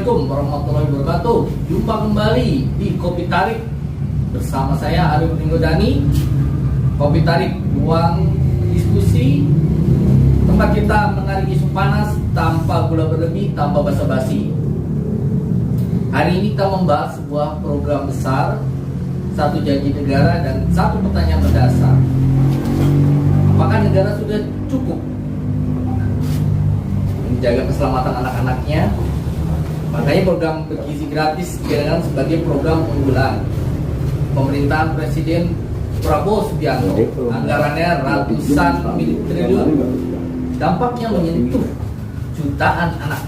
Assalamualaikum warahmatullahi wabarakatuh. Jumpa kembali di Kopi Tarik bersama saya Arif Tinggodani. Kopi Tarik, ruang diskusi tempat kita menarik isu panas tanpa gula berlebih, tanpa basa-basi. Hari ini kita membahas sebuah program besar, satu janji negara dan satu pertanyaan mendasar. Apakah negara sudah cukup menjaga keselamatan anak-anaknya? Makanya program bergizi gratis dijadikan sebagai program unggulan pemerintahan Presiden Prabowo Subianto. Anggarannya ratusan triliun, dampaknya menyentuh jutaan anak.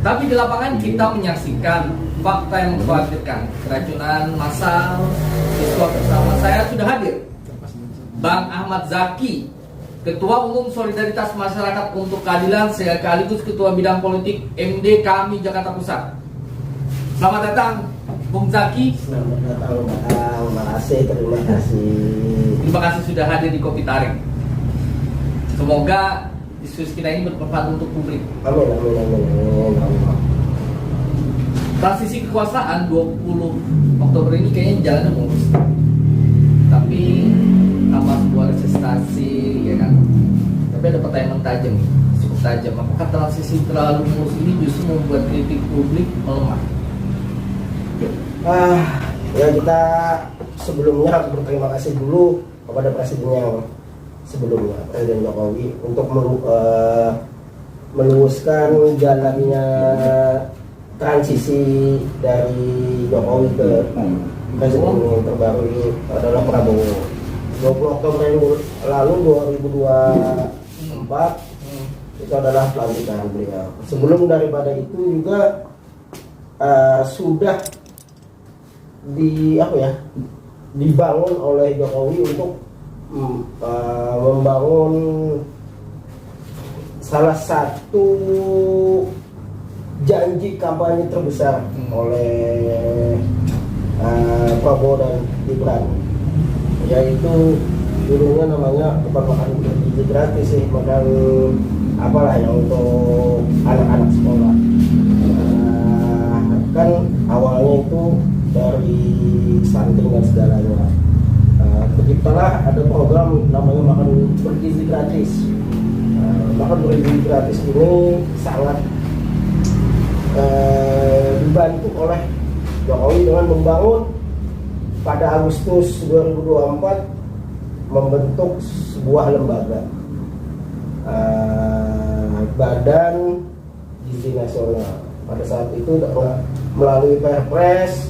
Tapi di lapangan kita menyaksikan fakta yang mengkhawatirkan, keracunan massal siswa. Bersama saya sudah hadir Bang Ahmad Zaki, Ketua Umum Solidaritas Masyarakat untuk Keadilan sekaligus Ketua Bidang Politik MD Kami Jakarta Pusat. Selamat datang, Bung Zaki. Selamat datang, terima kasih. Terima kasih sudah hadir di Kopi Tarik. Semoga diskusi kita ini bermanfaat untuk publik. Amin. Transisi kekuasaan 20 Oktober ini kayaknya jalannya mulus. Tapi tanpa sebuah resistasi, ya kan? Tapi ada pertanyaan tajam, cukup tajam. Apakah transisi terlalu mulus ini justru membuat kritik publik melemah? Ya kita sebelumnya harus berterima kasih dulu kepada Presiden yang sebelumnya, Presiden Jokowi, untuk meluruskan jalannya transisi dari Jokowi ke Presiden yang terbaru ini adalah Prabowo. 20 Oktober lalu 2024 itu adalah pelantikan beliau. Sebelum daripada itu juga sudah dibangun oleh Jokowi untuk membangun salah satu janji kampanye terbesar oleh Prabowo dan Gibran, yaitu dulunya namanya bukan makan bergizi gratis sih, makan apalah yang untuk anak-anak sekolah. Kan awalnya itu dari stunting dan segalanya. Terciptalah ada program namanya makan bergizi gratis. Makan bergizi gratis ini sangat dibantu oleh Jokowi dengan membangun pada Agustus 2024 membentuk sebuah lembaga, Badan Gizi Nasional. Pada saat itu melalui Perpres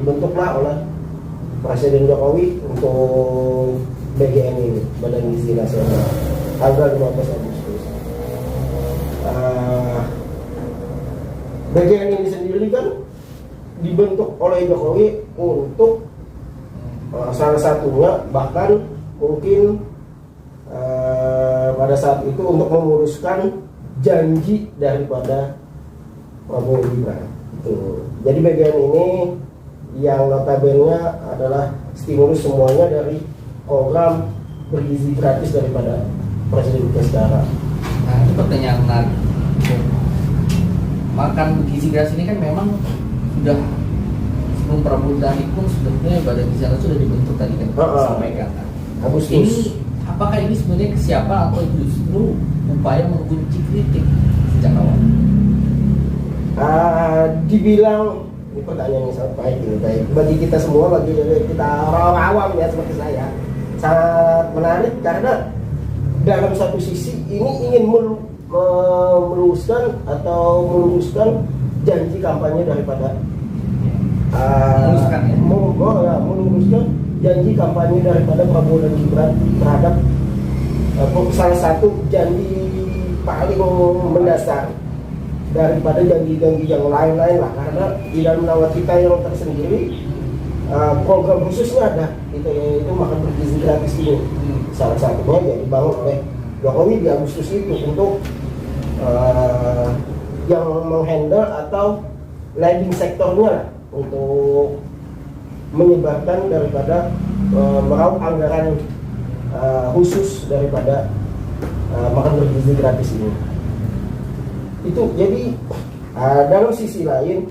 dibentuklah oleh Presiden Jokowi untuk BGN ini, Badan Gizi Nasional, tanggal 15 Agustus. BGN ini sendiri kan dibentuk oleh Jokowi untuk salah satunya bahkan mungkin pada saat itu untuk meluruskan janji daripada Prabowo Gibran. Jadi bagian ini yang notabene adalah stimulus semuanya dari program bergizi gratis daripada Presiden kita sekarang. Nah, ini pertanyaan menarik. Makan bergizi gratis ini kan memang sudah sebelum Prabowo dan pun sebetulnya Badan Gizi Nasional sudah dibentuk tadi kan disampaikan. Ini apakah ini sebenarnya kesiapan atau justru upaya mengunci kritik sejak awal? Dibilang ini pertanyaan yang sangat baik bagi kita semua, bagi kita orang awam ya seperti saya, sangat menarik karena dalam satu sisi ini ingin meluruskan janji kampanye daripada meluruskan janji kampanye daripada Prabowo dan Gibran terhadap salah satu janji paling mendasar daripada janji-janji yang lain-lain lah, karena di dalam nawacita yang tersendiri program khususnya ada itu makan bergizi gratis ini. Salah satunya ya dibangun oleh Jokowi di Agustus itu untuk yang menghandle atau leading sektornya lah, untuk menyebarkan daripada meraup anggaran khusus daripada makan bergizi gratis ini. Itu jadi Dalam sisi lain,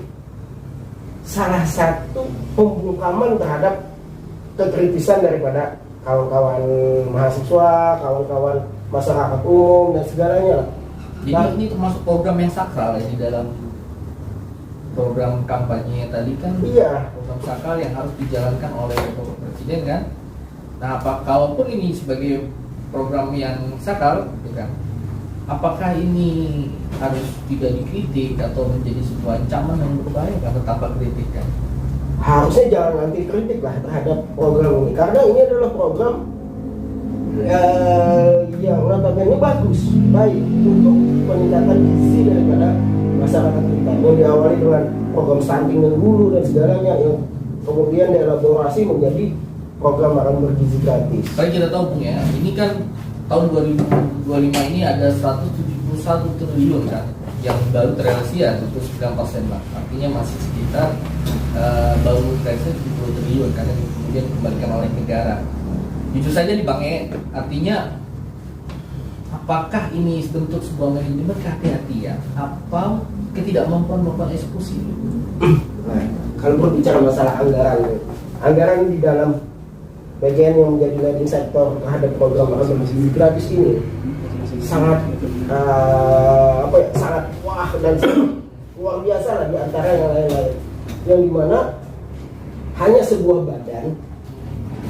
salah satu pembungkaman terhadap kekritisan daripada kawan-kawan mahasiswa, kawan-kawan masyarakat umum dan segalanya lah. Jadi ini termasuk program yang sakral ya di dalam program kampanye tadi kan. Iya. Program sakral yang harus dijalankan oleh Bapak Presiden kan. Nah, kalaupun ini sebagai program yang sakral, gitu kan, apakah ini harus tidak dikritik atau menjadi sebuah ancaman yang berbahaya karena tanpa kritik kan? Harusnya jangan anti kritik lah terhadap program ini, karena ini adalah program yang notabene bagus, baik untuk peningkatan gizi daripada masyarakat kita. Yang diawali dengan program stunting dan hulu dan segalanya, yang kemudian dielaborasi menjadi program makan bergizi gratis. Baik, kita tahu Bung ya, ini kan tahun 2025 ini ada 171 triliun kan yang baru terrealisasi ya 29% lah. Artinya masih sekitar baru terrealisasi 70 triliun kan yang kemudian dikembalikan oleh negara. Jujur saja di Bang artinya apakah ini bentuk sebuah manajemen kehati-hatian atau ketidakmampuan melakukan eksekusi? Nah, kalau berbicara masalah anggaran di dalam bagian yang menjadi leading sektor terhadap program makan bergizi gratis ini sangat sangat wah dan sangat luar biasa lah di antara yang lain-lain, yang dimana hanya sebuah badan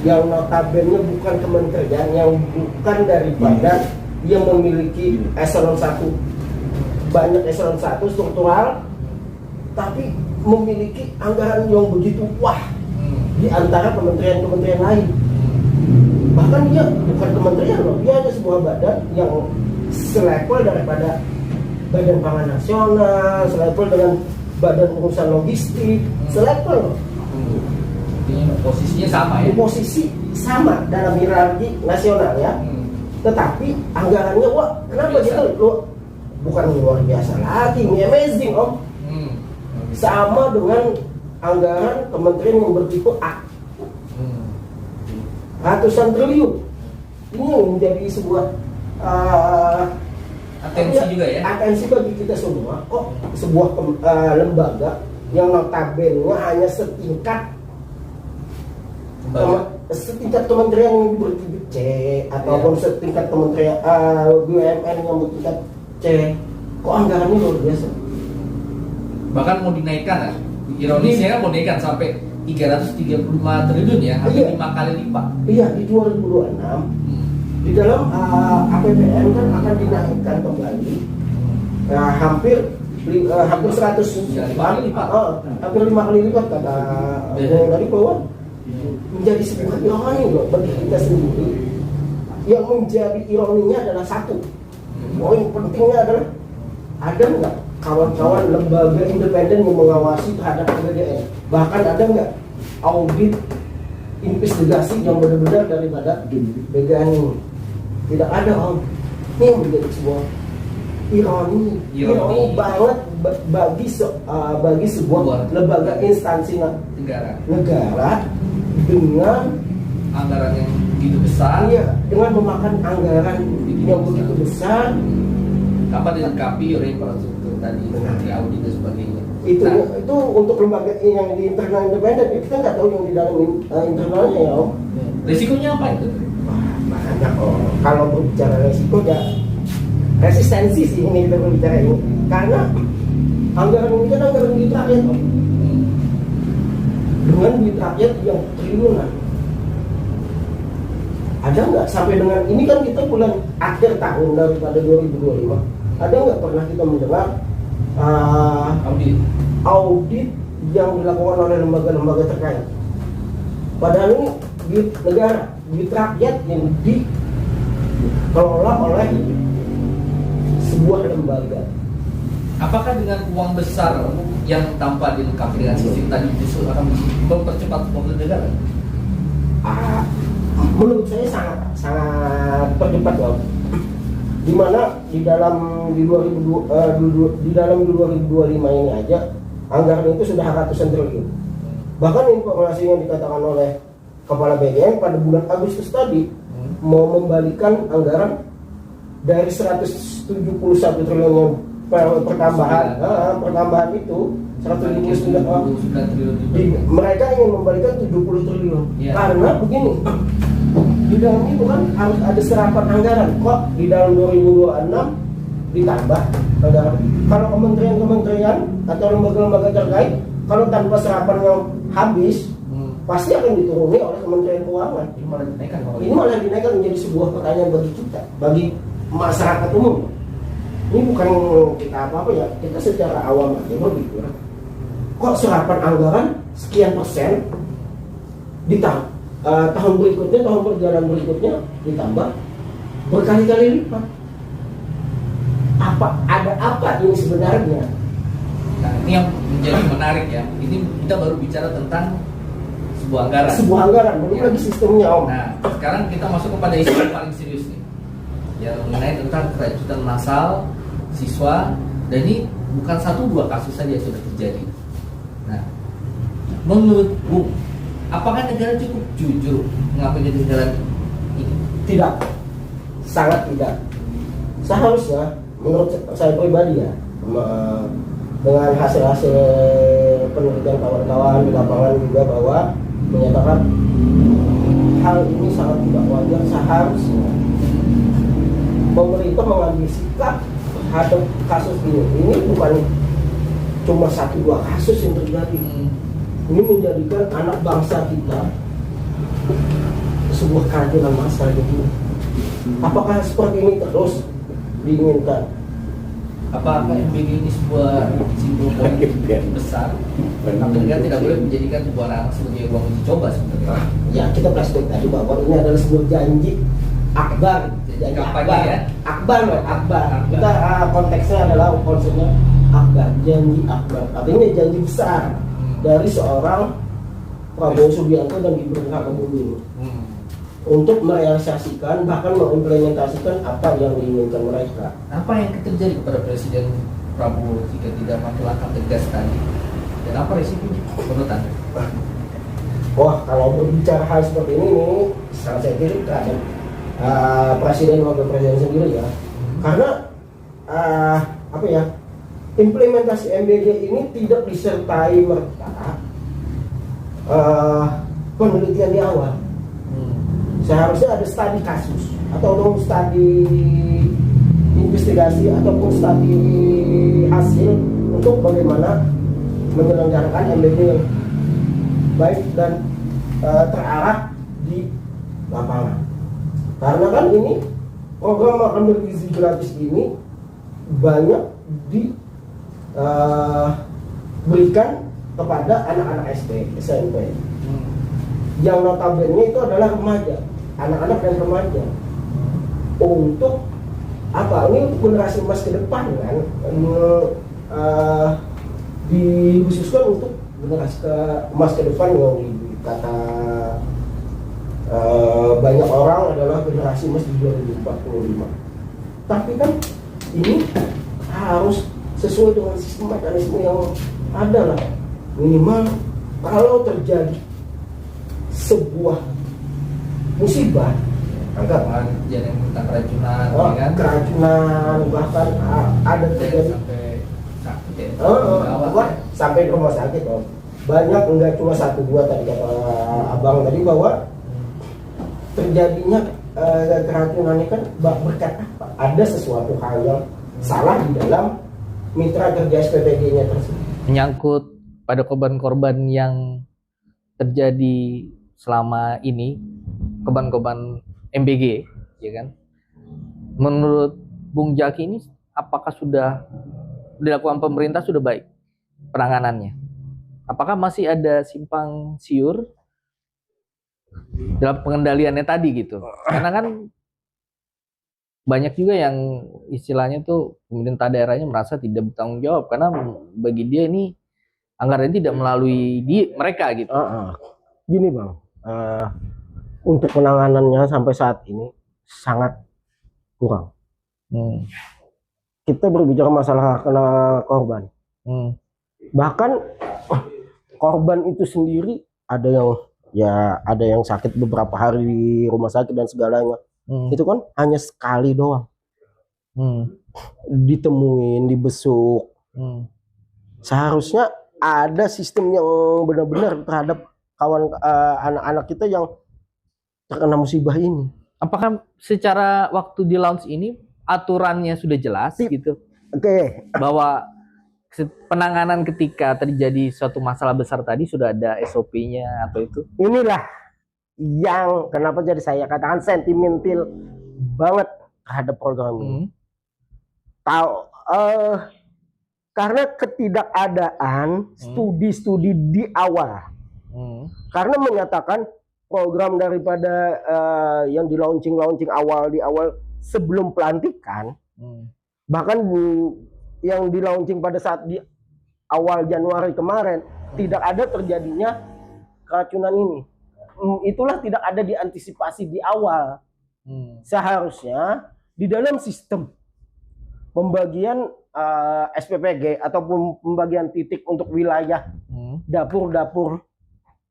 yang notabene bukan kementerian, yang bukan daripada yang memiliki eselon 1, banyak eselon 1 struktural, tapi memiliki anggaran yang begitu wah di antara kementerian-kementerian lain. Bahkan dia bukan kementerian loh, dia ada sebuah badan yang selevel daripada Badan Pangan Nasional, selevel dengan Badan Urusan Logistik, selevel loh. Posisinya sama ya? Posisi sama dalam hierarki nasional ya. Tetapi anggarannya wah, kenapa gitu loh? Bukan luar biasa lagi, ini amazing om. Sama dengan anggaran kementerian yang bertipe A, ratusan triliun. Ini menjadi sebuah atensi juga ya? Atensi bagi kita semua. Kok sebuah lembaga yang notabene hanya setingkat kementerian yang bertingkat C ataupun setingkat kementerian BUMN yang bertingkat C, kok anggarannya luar biasa? Bahkan mau dinaikkan, ironisnya kan mau dinaikkan sampai 335 triliun ya, hampir 5 kali lipat. Iya, di 2026 di dalam APBN kan akan dinaikkan kembali, hampir 100 kali lipat, hampir 5 kali lipat kata dari bawah. Menjadi sebuah ironi loh bagi kita sendiri. Yang menjadi ironinya adalah satu, poin pentingnya adalah ada nggak kawan-kawan lembaga independen yang mengawasi terhadap APBN? Bahkan ada nggak audit investigasi yang benar-benar daripada BGN ini? Tidak ada om. Ini yang menjadi sebuah ironi banget bagi sebuah lembaga instansi negara dengan anggaran yang begitu besar. Iya, dengan memakan anggaran yang begitu besar tanpa dilengkapi oleh infrastruktur tadi seperti audit dan sebagainya. Itu untuk lembaga yang di internal independen, kita nggak tahu yang di dalam internalnya ya om. Risikonya apa itu? Banyak om. Kalau berbicara risiko ya resistensi sih ini kita berbicara ini, karena anggaran ini kan anggaran duit rakyat om. Dengan duit rakyat yang triliunan. Ada nggak sampai dengan ini kan kita bulan akhir tahun daripada 2025, ada nggak pernah kita mendengar audit yang dilakukan oleh lembaga-lembaga terkait? Padahal ini duit negara, duit rakyat yang dikelola oleh sebuah lembaga. Apakah dengan uang besar yang tanpa dilengkapi dengan sistem tadi justru akan mempercepat pembangunan negara? Menurut saya sangat percepat loh. Dimana di dalam 2025 ini aja anggaran itu sudah ratusan triliun. Bahkan informasi yang dikatakan oleh Kepala BGN pada bulan Agustus tadi mau membalikan anggaran dari 171 triliun yang pertambahan itu 179 triliun mereka ingin membalikan 70 triliun. Iya. Karena begini, di dalam itu kan harus ada serapan anggaran. Kok di dalam 2026 ditambah anggaran? Kalau kementerian-kementerian atau lembaga-lembaga terkait, kalau tanpa serapan yang habis, pasti akan dituruni oleh Kementerian Keuangan. ini malah dinaikkan kalau Ini malah dinaikkan menjadi sebuah pertanyaan bagi kita, bagi masyarakat umum. Ini bukan kita apa-apa ya, kita secara awam aja berpikir, kok serapan anggaran sekian persen tahun berikutnya, tahun berjalan berikutnya ditambah berkali-kali lipat. Ada apa ini sebenarnya? Nah, ini yang menjadi menarik ya. Ini kita baru bicara tentang sebuah anggaran. Sebuah anggaran, belum lagi sistemnya, Om. Nah, sekarang kita masuk kepada isu yang paling serius nih, yang mengenai tentang keracunan massal siswa, dan ini bukan 1-2 kasus saja yang sudah terjadi. Nah, menurut Bung, apakah negara cukup jujur mengakui kejahatan ini? Tidak, sangat tidak. Seharusnya, menurut saya pribadi ya, dengan hasil-hasil penelitian kawan-kawan di lapangan juga bahwa menyatakan hal ini sangat tidak wajar. Seharusnya pemerintah mengambil sikap terhadap kasus ini. Ini bukan cuma 1-2 kasus yang terjadi. Ini menjadikan anak bangsa kita sebuah keracunan massal gitu. Apakah seperti ini terus diinginkan? Apakah MBG ini sebuah simbol politik besar? Tapi kan tidak boleh menjadikan sebuah anak sebagai ruang uji coba sebenarnya. Ya, kita flashback tadi bahwa ini adalah sebuah janji akbar, janji Kampanye akbar, ya? akbar. Kita konteksnya adalah konsepnya akbar, janji akbar. Artinya janji besar dari seorang Prabowo Subianto dan Gibran Rakabuming untuk merealisasikan bahkan mengimplementasikan apa yang diinginkan mereka. Apa yang terjadi kepada Presiden Prabowo jika tidak mengambil langkah tegas tadi? Dan apa resikonya menurut Anda? Wah, kalau berbicara hal seperti ini nih, saya kira terhadap presiden wakil presiden sendiri ya, karena apa ya, implementasi MBG ini tidak disertai merta penelitian di awal. Seharusnya ada studi kasus atau studi investigasi ataupun studi hasil untuk bagaimana menyelenggarakan MBG yang baik dan terarah di lapangan. Karena kan ini program makan bergizi gratis ini banyak diberikan kepada anak-anak SD, SMP yang notabene itu adalah remaja, anak-anak dan remaja. Untuk apa? Ini untuk generasi emas ke depan kan, dikhususkan untuk generasi emas ke depan yang kata banyak orang adalah generasi emas di 2045. Tapi kan ini harus sesuai dengan sistem mekanisme yang ada lah. Minimal kalau terjadi sebuah musibah, anggap jadi tentang keracunan, kan? Keracunan bahkan ada terjadi sampai sakit ya. Sampai ke rumah sakit, Om. Banyak, enggak cuma 1-2 tadi kata abang tadi bahwa terjadinya keracunan ini kan berkat apa? Ada sesuatu hal yang salah di dalam mitra kerja SPPG-nya tersebut. Menyangkut pada korban-korban yang terjadi selama ini, korban-korban MBG, ya kan? Menurut Bung Jaki ini, apakah sudah dilakukan pemerintah sudah baik penanganannya? Apakah masih ada simpang siur dalam pengendaliannya tadi gitu? Karena kan banyak juga yang istilahnya tuh pemerintah daerahnya merasa tidak bertanggung jawab karena bagi dia ini anggaran tidak melalui mereka gitu. Gini Bang, untuk penanganannya sampai saat ini sangat kurang. Kita berbicara masalah kena korban. Bahkan korban itu sendiri ada yang sakit beberapa hari di rumah sakit dan segalanya. Itu kan hanya sekali doang. ditemuin, dibesuk. Seharusnya ada sistem yang benar-benar terhadap kawan anak-anak kita yang terkena musibah ini. Apakah secara waktu di launch ini aturannya sudah jelas gitu? Oke. Bahwa penanganan ketika terjadi suatu masalah besar tadi sudah ada SOP-nya atau itu? Inilah yang kenapa jadi saya katakan sentimental banget terhadap program ini. Tahu karena ketidakadaan studi-studi di awal. Karena menyatakan program daripada yang di launching awal di awal sebelum pelantikan, bahkan yang di launching pada saat di awal Januari kemarin tidak ada terjadinya keracunan ini. Itulah tidak ada diantisipasi di awal. Seharusnya di dalam sistem pembagian SPPG ataupun pembagian titik untuk wilayah dapur-dapur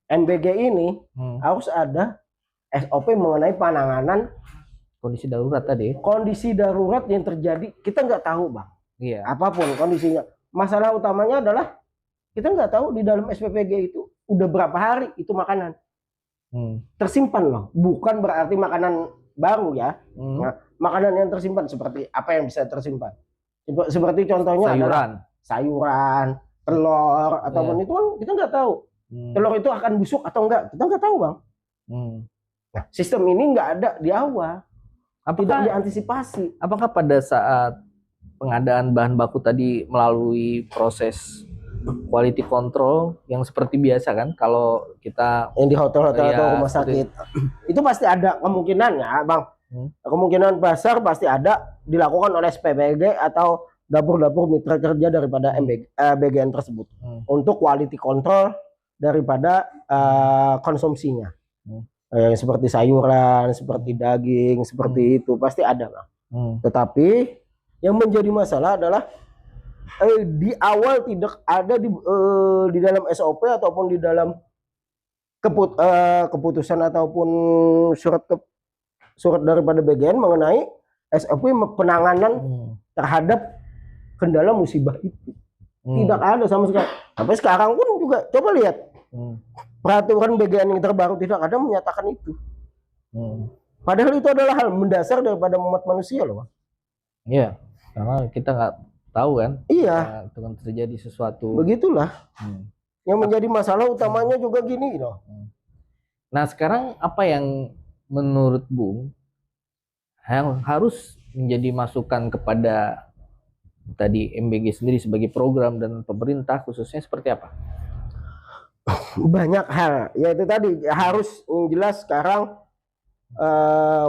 MBG ini harus ada SOP mengenai penanganan kondisi darurat tadi. Kondisi darurat yang terjadi kita nggak tahu, Bang. Iya. Apapun kondisinya. Masalah utamanya adalah kita nggak tahu di dalam SPPG itu udah berapa hari itu makanan tersimpan loh. Bukan berarti makanan baru ya. Nah, makanan yang tersimpan seperti apa yang bisa tersimpan? Seperti contohnya sayuran, telur ataupun itu kan kita nggak tahu. Telur itu akan busuk atau enggak? Kita nggak tahu, Bang. Nah, sistem ini nggak ada di awal. Tidak diantisipasi. Apakah pada saat pengadaan bahan baku tadi melalui proses quality control yang seperti biasa kan? Kalau kita yang di hotel-hotel atau rumah sakit itu pasti ada kemungkinannya, Bang. Kemungkinan besar pasti ada dilakukan oleh SPPG atau dapur-dapur mitra kerja daripada BGN tersebut untuk quality control daripada konsumsinya. Seperti sayuran, seperti daging, seperti itu pasti ada, Bang. Tetapi yang menjadi masalah adalah di awal tidak ada di dalam SOP ataupun di dalam keputusan ataupun surat daripada BGN mengenai SOP penanganan terhadap kendala musibah itu. Tidak ada sama sekali. Sampai sekarang pun juga coba lihat peraturan BGN yang terbaru tidak ada menyatakan itu. Padahal itu adalah hal mendasar daripada umat manusia loh, Bang. Iya, karena kita nggak tahu kan. Iya. Akan terjadi sesuatu. Begitulah. Yang menjadi masalah utamanya juga gini loh. Nah sekarang apa yang menurut Bung yang harus menjadi masukan kepada tadi MBG sendiri sebagai program dan pemerintah khususnya seperti apa? Banyak hal, yaitu tadi harus yang jelas sekarang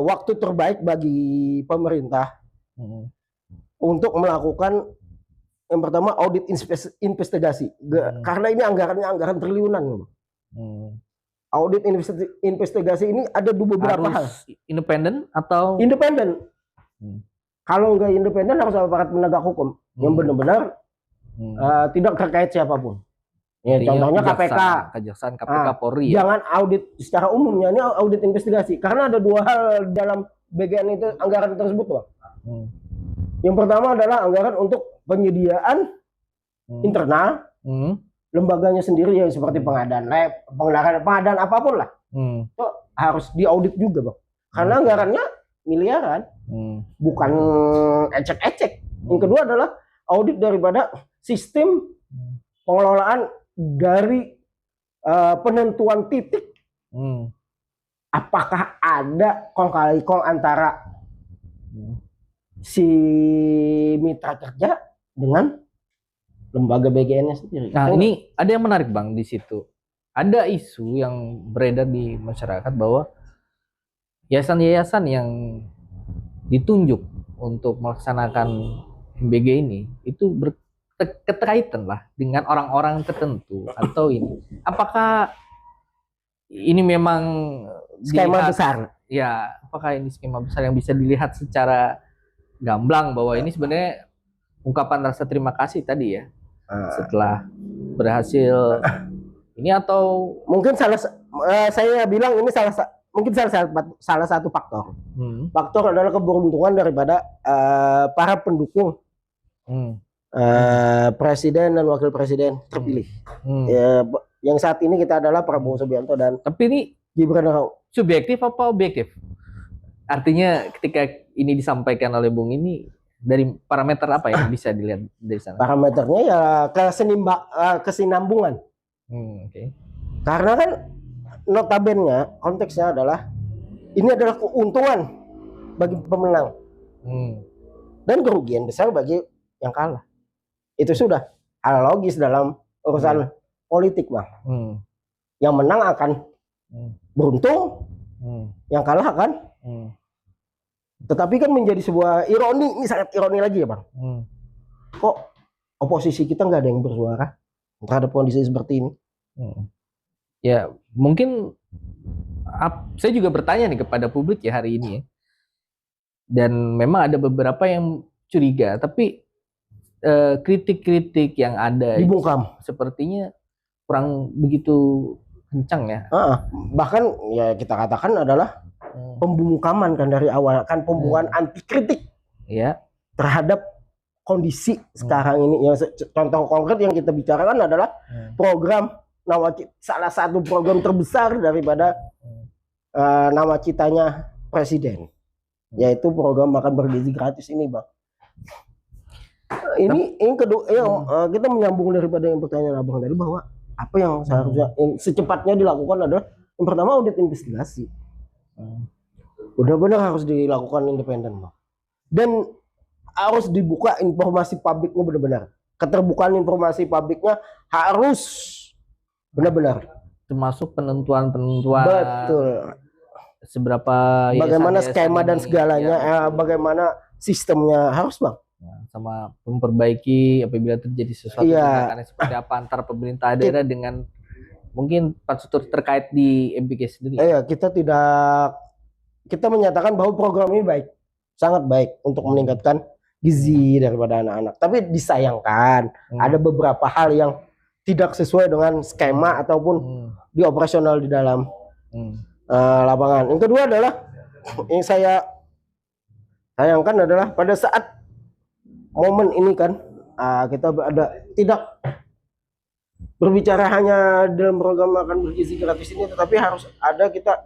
waktu terbaik bagi pemerintah untuk melakukan yang pertama audit investigasi, karena ini anggaran triliunan. Audit investigasi ini ada beberapa hal. Independen atau? Independen. Kalau nggak independen harus aparat penegak hukum yang benar-benar tidak terkait siapapun. Ya, contohnya KPK, Kejaksaan, KPK, Polri. Jangan audit secara umumnya, ini audit investigasi. Karena ada dua hal dalam BGN itu anggaran tersebut, Bang. Yang pertama adalah anggaran untuk penyediaan internal, lembaganya sendiri ya seperti pengadaan lab, pengadaan apapun lah. Itu harus diaudit juga, Bang. Karena anggarannya miliaran, bukan ecek-ecek. Yang kedua adalah audit daripada sistem pengelolaan dari penentuan titik. Apakah ada kong kali kong antara si mitra kerja dengan lembaga BGN-nya sendiri? Nah, ini ada yang menarik, Bang, di situ. Ada isu yang beredar di masyarakat bahwa yayasan-yayasan yang ditunjuk untuk melaksanakan MBG ini itu keterkaitan lah dengan orang-orang tertentu atau ini. Apakah ini memang skema besar? Ya, apakah ini skema besar yang bisa dilihat secara gamblang bahwa ini sebenarnya ungkapan rasa terima kasih tadi ya setelah berhasil ini, atau mungkin saya bilang ini mungkin salah satu faktor. Faktor adalah keberuntungan daripada para pendukung presiden dan wakil presiden terpilih. Yang saat ini kita adalah Prabowo Subianto dan Tapi ini Gibran. subjektif apa objektif? Artinya ketika ini disampaikan oleh Bung ini dari parameter apa yang bisa dilihat dari sana? Parameternya ya kesinambungan. Oke. Karena kan notabene konteksnya adalah ini adalah keuntungan bagi pemenang dan kerugian besar bagi yang kalah. Itu sudah hal logis dalam urusan politik, Bang. Yang menang akan beruntung, yang kalah akan. Tetapi kan menjadi sebuah ironi, ini sangat ironi lagi ya, Bang. Kok oposisi kita nggak ada yang bersuara terhadap kondisi seperti ini? Ya mungkin saya juga bertanya nih kepada publik ya hari ini ya. Dan memang ada beberapa yang curiga, tapi kritik-kritik yang ada dibungkam sepertinya kurang begitu kencang ya. Bahkan ya kita katakan adalah pembungkaman kan dari awal, kan pembungkaman anti kritik ya terhadap kondisi sekarang ini. Yang contoh konkret yang kita bicarakan adalah program salah satu program terbesar daripada nawacitanya presiden, yaitu program makan bergizi gratis ini, Bang. Ini kedua kita menyambung daripada yang pertanyaan Abang tadi, bahwa apa yang seharusnya secepatnya dilakukan adalah yang pertama audit investigasi. Benar-benar harus dilakukan independen, Bang. Dan harus dibuka informasi publiknya benar-benar. Keterbukaan informasi publiknya harus benar-benar. Termasuk penentuan-penentuan. Betul. Seberapa bagaimana skema dan segalanya, bagaimana sistemnya harus, Bang. Sama memperbaiki apabila terjadi sesuatu tindakan seperti apa antara pemerintah daerah dengan mungkin infrastruktur terkait di MPK sendiri. Kita menyatakan bahwa program ini baik, sangat baik untuk meningkatkan gizi daripada anak-anak. Tapi disayangkan ada beberapa hal yang tidak sesuai dengan skema ataupun dioperasional di dalam lapangan. Yang kedua adalah yang saya sayangkan adalah pada saat momen ini kan kita tidak berbicara hanya dalam program makan bergizi gratis ini, tetapi harus ada kita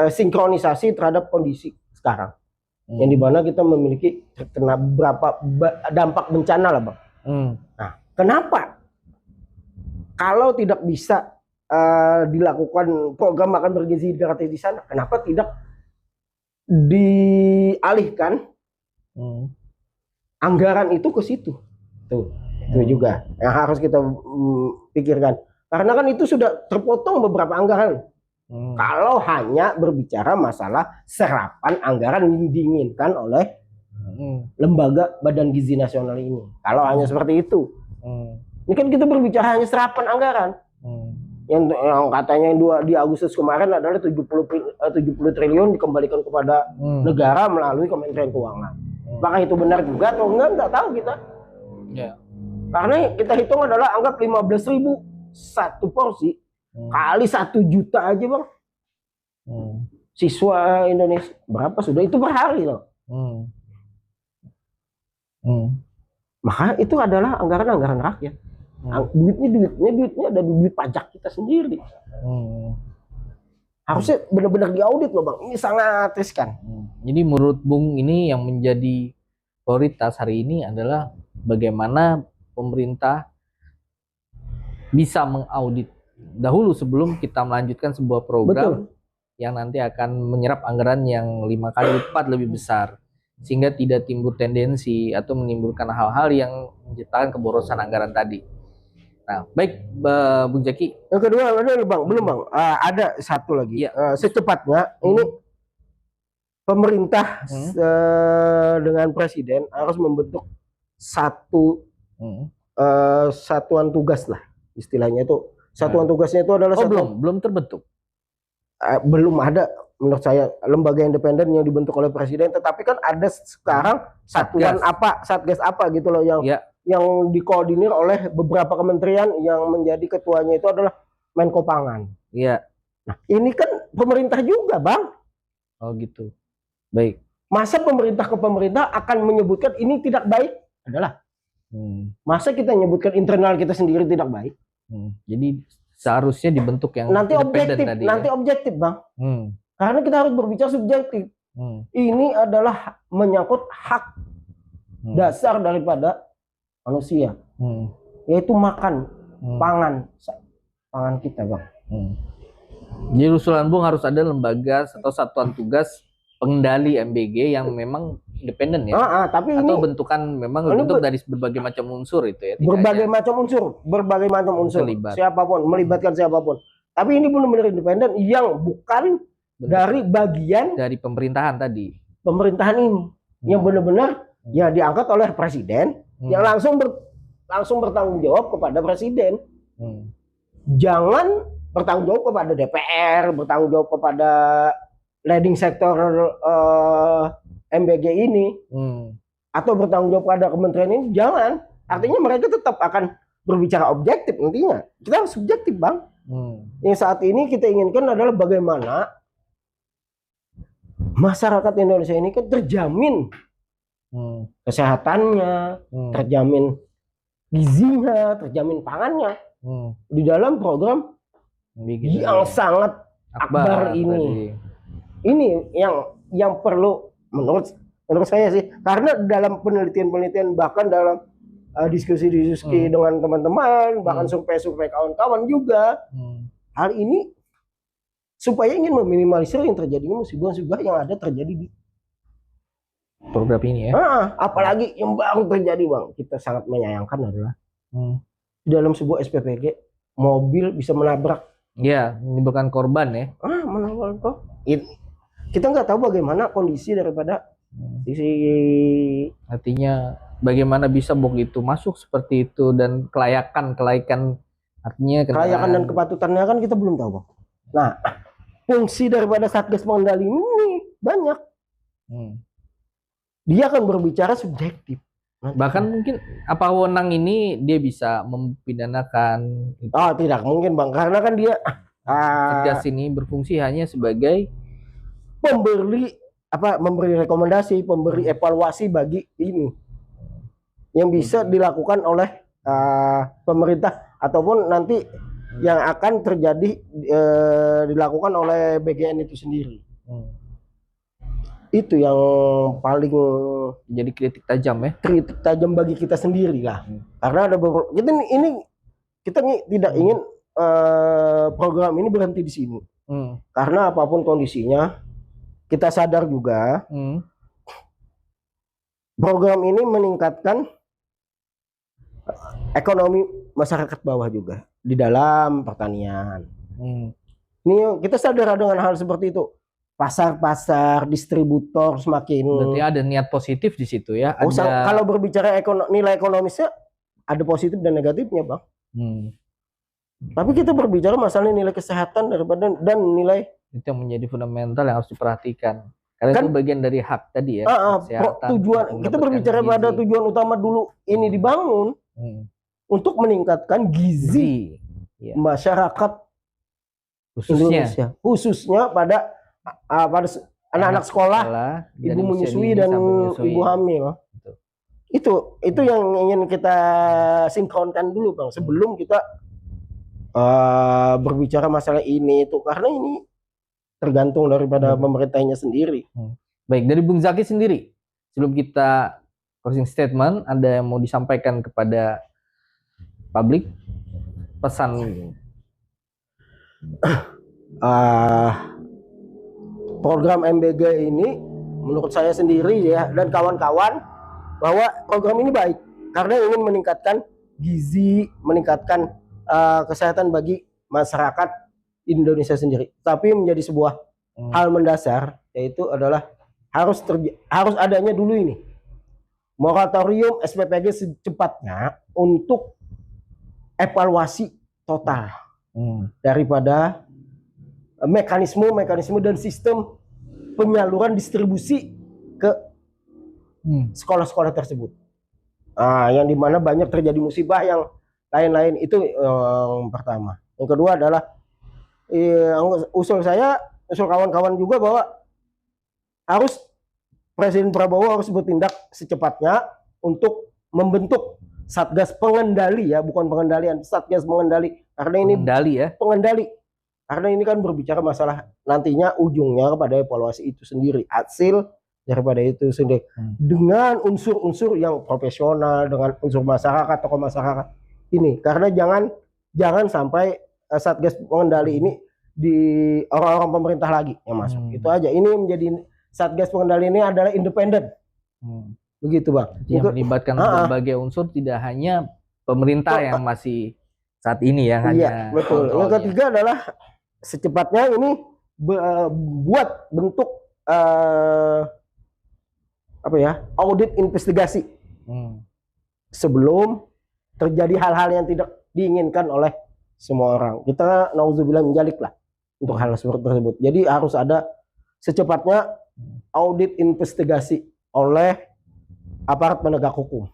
sinkronisasi terhadap kondisi sekarang yang dimana kita memiliki terkena berapa dampak bencana lah, Bang. Nah, kenapa kalau tidak bisa dilakukan program makan bergizi gratis di sana, kenapa tidak dialihkan anggaran itu ke situ? Itu juga yang harus kita pikirkan, karena kan itu sudah terpotong beberapa anggaran. Kalau hanya berbicara masalah serapan anggaran yang diinginkan oleh lembaga Badan Gizi Nasional ini, kalau hanya seperti itu, ini kan kita berbicara hanya serapan anggaran. Yang katanya di Agustus kemarin adalah 70 triliun dikembalikan kepada negara melalui Kementerian Keuangan. Apakah itu benar juga atau enggak tahu kita. Karena kita hitung adalah anggap 15.000 satu porsi kali 1 juta aja, Bang. Siswa Indonesia berapa sudah itu per hari loh. Maka itu adalah anggaran rakyat. Duitnya ada di duit pajak kita sendiri. Harusnya benar-benar diaudit loh, Bang. Ini sangat riskan. Jadi menurut Bung ini yang menjadi prioritas hari ini adalah bagaimana pemerintah bisa mengaudit dahulu sebelum kita melanjutkan sebuah program yang nanti akan menyerap anggaran yang 5 kali lipat lebih besar, sehingga tidak timbul tendensi atau menimbulkan hal-hal yang menciptakan keborosan anggaran tadi. Nah, baik Bung Jaki. Yang kedua ada, Bang, belum, Bang. Ada satu lagi. Secepatnya ini pemerintah dengan presiden harus membentuk satu satuan tugas lah, istilahnya itu. Satuan tugasnya itu adalah belum terbentuk. Belum ada menurut saya lembaga independen yang dibentuk oleh presiden, tetapi kan ada sekarang satuan satgas apa gitu loh yang dikoordinir oleh beberapa kementerian, yang menjadi ketuanya itu adalah Menko Pangan. Iya. Nah, ini kan pemerintah juga, Bang. Oh gitu. Baik. Masa pemerintah ke pemerintah akan menyebutkan ini tidak baik? Adalah. Masa kita menyebutkan internal kita sendiri tidak baik? Jadi seharusnya dibentuk yang nanti objektif, tadi, nanti ya? Objektif, Bang. Karena kita harus berbicara subjektif. Ini adalah menyangkut hak dasar daripada manusia, yaitu makan, pangan kita, Bang. Jadi usulan Bung harus ada lembaga atau satuan tugas pengendali MBG yang memang independen ya. Tapi atau ini bentukan memang bentuk dari berbagai macam unsur itu ya. Berbagai macam unsur, terlibat. Siapapun, melibatkan siapapun. Tapi ini benar-benar independen yang bukan dari bagian dari pemerintahan tadi. Pemerintahan ini yang benar-benar ya diangkat oleh presiden, yang langsung bertanggung jawab kepada presiden. Jangan bertanggung jawab kepada DPR, bertanggung jawab kepada leading sektor MBG ini, atau bertanggung jawab pada kementerian ini. Jangan. Artinya mereka tetap akan berbicara objektif nantinya. Kita harus subjektif, Bang. Yang saat ini kita inginkan adalah bagaimana masyarakat Indonesia ini kan terjamin kesehatannya, terjamin gizinya, terjamin pangannya di dalam program yang sangat akbar ini. Ini yang perlu menurut saya sih, karena dalam penelitian bahkan dalam diskusi dengan teman-teman, bahkan survei kawan-kawan juga, hal ini supaya ingin meminimalisir yang terjadinya musibah-musibah yang ada terjadi di program ini ya. Apalagi yang baru terjadi, Bang. Kita sangat menyayangkan adalah dalam sebuah SPPG mobil bisa menabrak. Ya, menimbulkan korban ya. Menabrak kok. Kita nggak tahu bagaimana kondisi daripada artinya bagaimana bisa begitu masuk seperti itu, dan kelayakan artinya kelayakan dan kepatutannya kan kita belum tahu, Bang. Nah, fungsi daripada Satgas Pengendali ini banyak. Dia akan berbicara subjektif. Bahkan mungkin apa wewenang ini dia bisa mempidanakan. Tidak mungkin, Bang, karena kan dia Satgas ini berfungsi hanya sebagai memberi rekomendasi, memberi evaluasi bagi ini yang bisa dilakukan oleh pemerintah ataupun nanti yang akan terjadi dilakukan oleh BGN itu sendiri. Itu yang paling jadi kritik tajam ya. Kritik tajam bagi kita sendiri lah. Karena ada beberapa kita tidak ingin program ini berhenti di sini. Karena apapun kondisinya, kita sadar juga program ini meningkatkan ekonomi masyarakat bawah juga di dalam pertanian. Ini kita sadar dengan hal seperti itu. Pasar-pasar, distributor semakin. Berarti ada niat positif di situ ya. Kalau berbicara nilai ekonomisnya ada positif dan negatifnya, Bang. Tapi kita berbicara masalah nilai kesehatan dan nilai itu yang menjadi fundamental yang harus diperhatikan. Karena itu bagian dari hak tadi ya. Tujuan kita berbicara pada tujuan utama dulu ini dibangun untuk meningkatkan gizi masyarakat khususnya pada anak-anak sekolah, ibu menyusui dan ibu hamil. Itu yang ingin kita sinkronkan dulu, Bang, sebelum kita berbicara masalah ini itu, karena ini tergantung daripada pemerintahnya sendiri. Baik, dari Bung Zaki sendiri, sebelum kita closing statement, ada yang mau disampaikan kepada publik, pesan program MBG ini menurut saya sendiri ya dan kawan-kawan, bahwa program ini baik karena ingin meningkatkan gizi, meningkatkan kesehatan bagi masyarakat Indonesia sendiri. Tapi menjadi sebuah hal mendasar, yaitu adalah harus adanya dulu ini moratorium SPPG secepatnya untuk evaluasi total daripada mekanisme dan sistem penyaluran distribusi ke sekolah-sekolah tersebut. Yang dimana banyak terjadi musibah yang lain-lain, itu yang pertama. Yang kedua adalah usul saya usul kawan-kawan juga bahwa harus Presiden Prabowo harus bertindak secepatnya untuk membentuk Satgas Pengendali, ya, bukan pengendalian, Satgas Pengendali, karena ini Pengendali ya. pengendali. Karena ini kan berbicara masalah nantinya ujungnya kepada evaluasi itu sendiri, hasil daripada itu sendiri. Dengan unsur-unsur yang profesional, dengan unsur masyarakat, tokoh masyarakat ini. Karena jangan sampai Satgas Pengendali ini di orang-orang pemerintah lagi yang masuk. Itu aja. Ini menjadi Satgas Pengendali ini adalah independen. Begitu, Bang. Yang melibatkan berbagai unsur, tidak hanya pemerintah yang masih saat ini yang hanya betul. kontrolnya. Yang ketiga adalah secepatnya ini buat bentuk audit investigasi sebelum terjadi hal-hal yang tidak diinginkan oleh semua orang. Kita nauzubillah menjalik lah untuk hal seperti tersebut. Jadi harus ada secepatnya audit investigasi oleh aparat penegak hukum.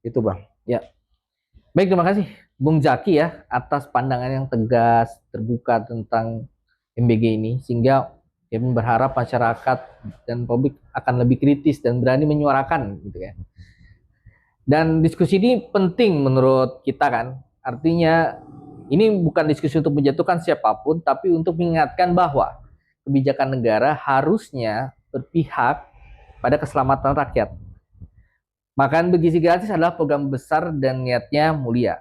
Itu, Bang. Ya. Baik, terima kasih Bung Zaki ya atas pandangan yang tegas, terbuka tentang MBG ini, sehingga kami berharap masyarakat dan publik akan lebih kritis dan berani menyuarakan gitu ya. Dan diskusi ini penting menurut kita kan. Artinya ini bukan diskusi untuk menjatuhkan siapapun, tapi untuk mengingatkan bahwa kebijakan negara harusnya berpihak pada keselamatan rakyat. Makan bergizi gratis adalah program besar dan niatnya mulia.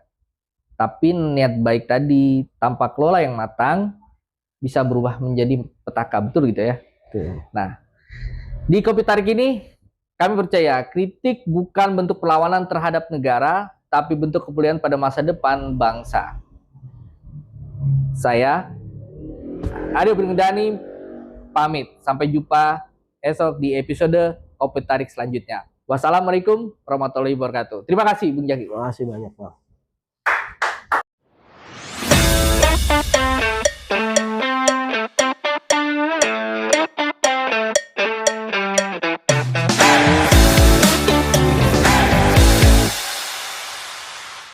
Tapi niat baik tadi tanpa kelola yang matang bisa berubah menjadi petaka, betul gitu ya. Nah, di Kopi Tarik ini kami percaya kritik bukan bentuk perlawanan terhadap negara, tapi bentuk kepedulian pada masa depan bangsa. Saya Aryo Bringendani pamit. Sampai jumpa esok di episode Kopi Tarik selanjutnya. Wassalamualaikum warahmatullahi wabarakatuh. Terima kasih Bung Zaki. Terima kasih banyak, Bang.